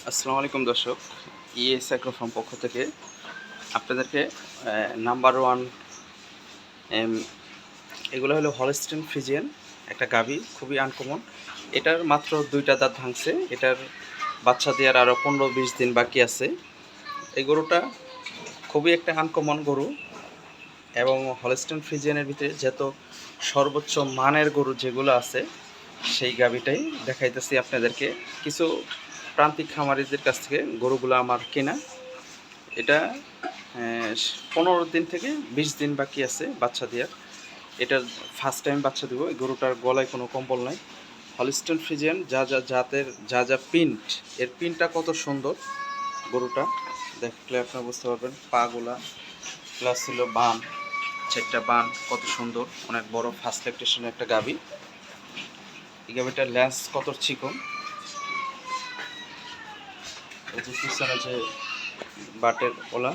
আসসালামু আলাইকুম দর্শক, ইএস অ্যাগ্রো ফার্ম পক্ষ থেকে আপনাদেরকে নাম্বার ওয়ান এগুলো হলো হলস্টিন ফ্রিজিয়ান একটা গাভী, খুবই আনকমন। এটার মাত্র 2টা দাঁত ভাঙছে। এটার বাচ্চা দেওয়ার আরও 15-20 দিন বাকি আছে। এই গরুটা খুবই একটা আনকমন গরু এবং হলস্টিন ফ্রিজিয়ানের ভিতরে যত সর্বোচ্চ মানের গরু যেগুলো আছে সেই গাভীটাই দেখাইতেছি আপনাদেরকে। কিছু প্রান্তিক খামারিদের কাছ থেকে গরুগুলো আমার কেনা। এটা 15 দিন থেকে 20 দিন বাকি আছে বাচ্চা দেওয়ার। এটার ফার্স্ট টাইম বাচ্চা দেবো। এই গরুটার গলায় কোনো কম্বল নাই। হলস্টিন ফ্রিজিয়ান যা যা জাতের যা প্রিন্ট, এর প্রিন্টটা কত সুন্দর। গরুটা দেখলে আপনারা বুঝতে পারবেন। পাগুলা প্লাস ছিল বান, 4টা বান কত সুন্দর, অনেক বড় ফার্স্ট ল্যাকটেশনের একটা গাভী। এই গাভীটার ল্যান্স কত চিকন। এই যে পিছনে যে বাটের ওলা,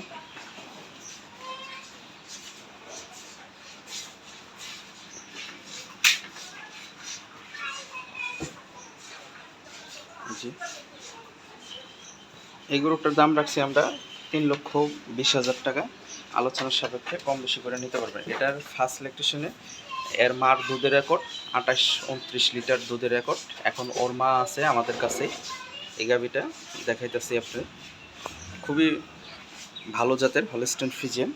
জি এই গরুটার দাম রাখছি আমরা 3,20,000 টাকা। আলোচনার সাপেক্ষে কম বেশি করে নিতে পারবেন। এটার ফার্স্ট ল্যাকটেশনে এর মার দুধের রেকর্ড 28-29 লিটার দুধের রেকর্ড। এখন ওর মা আছে আমাদের কাছে। এই গাভীটা দেখাইতেছি আপনি, খুবই ভালো জাতের হলস্টিন ফ্রিজিয়ান।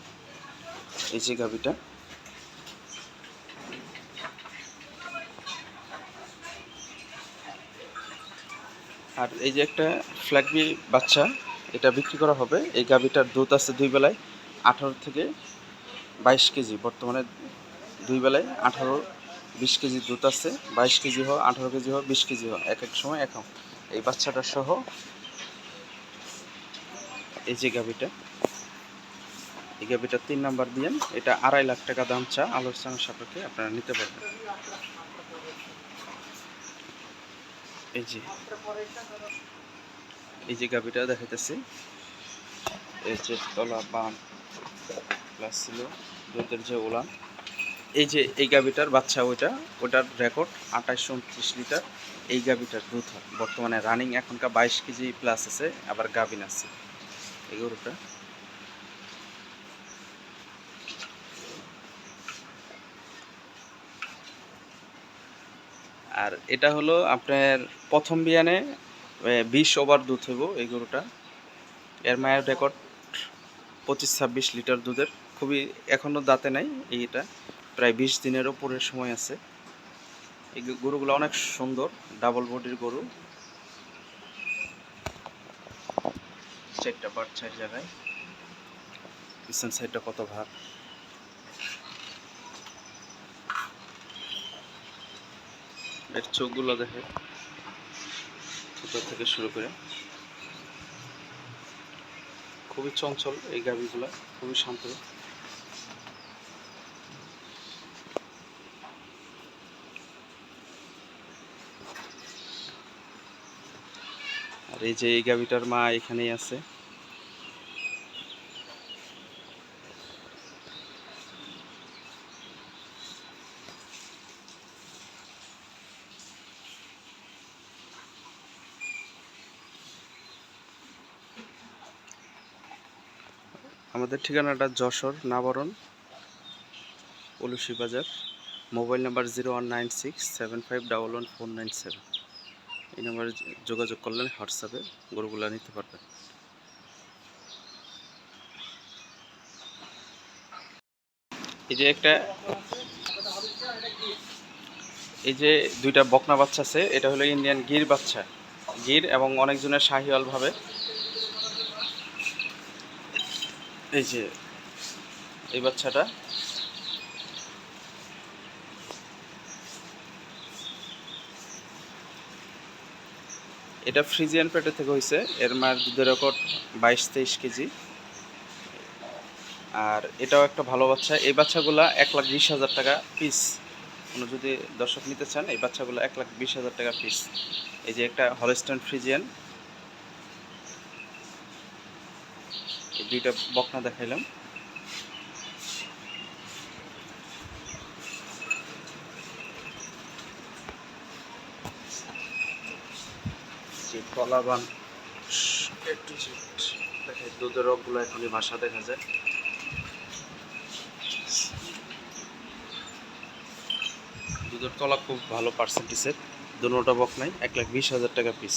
এই যে গাভীটা, আর এই যে একটা ফ্ল্যাগবি বাচ্চা, এটা বিক্রি করা হবে। এই গাভীটার দুধ আছে 2 বেলায় 18 থেকে 22 কেজি। বর্তমানে 2 বেলায় 18-20 কেজি দুধ আছে। 22 কেজি হোক, 18 কেজি হোক, 20 কেজি হোক, এক এক সময় এক। এই বাচ্চাটা সহ এই যে গাভীটা, এই গাভীটা 3 নাম্বার দিয়েন। এটা 2.5 লাখ টাকা দাম চা, আলোচনার সাপেক্ষে আপনারা নিতে পারবেন। এই যে এই যে গাভীটা দেখাইতেছি, এই যে তলা বান প্লাস ছিল দুধের যে ওলান। এই যে এই গাভীটার বাচ্চা, ওটার রেকর্ড 28-29 লিটার। এই গাভীটার দুধ হয় বর্তমানে রানিং এখনকার 22 কেজি প্লাস আছে, আবার গাভিন আছে এই গরুটা। আর এটা হলো আপনার প্রথম বিয়ানে 20 ওভার দুধ হইব এই গরুটা। এর মায়ের রেকর্ড 25-26 লিটার দুধের। খুবই এখনও দাঁতে নাই। এইটা প্রায় 20 দিনের ওপরের সময় আছে। এই গরুগুলো অনেক সুন্দর, ডাবল বডির গরু। 4টা বাট 4 জায়গায়। পিছন সাইডটা কত ভার। এর চোখগুলো দেখে ছোট থেকে শুরু করে, খুবই চঞ্চল এই গাভীগুলো, খুবই শান্ত। আর এই যে এই গাভীটার মা এখানেই আছে। আমাদের ঠিকানাটা যশোর নাবরণ পলুশি বাজার। Mobile number 019675111497। এই নাম্বারে যোগাযোগ করলে হোয়াটসঅ্যাপে গরুগুলো নিতে পারবেন। এই যে একটা, এই যে 2টা বকনা বাচ্চা আছে, এটা হলো ইন্ডিয়ান গির বাচ্চা। গির এবং অনেকজনের শাহিওয়াল ভাবে। এই যে এই বাচ্চাটা, এটা ফ্রিজিয়ান পেটে থেকে হয়েছে। এর মায়ের দুধের রেকর্ড 22-23 কেজি। আর এটাও একটা ভালো বাচ্চা। এই বাচ্চাগুলা 1,20,000 টাকা পিস। কোনো যদি দর্শক নিতে চান, এই বাচ্চাগুলো 1,20,000 টাকা পিস। এই যে একটা হলস্টাইন ফ্রিজিয়ান, এই 2টা বকনা দেখাইলাম। যে কলাবান একটু দেখে দুধের রগগুলো এখনই ভাষা দেখা যায়। দুধের তলা খুব ভালো পার্সেন্টেজের, দুটোটা বক নাই, 1,20,000 টাকা পিস।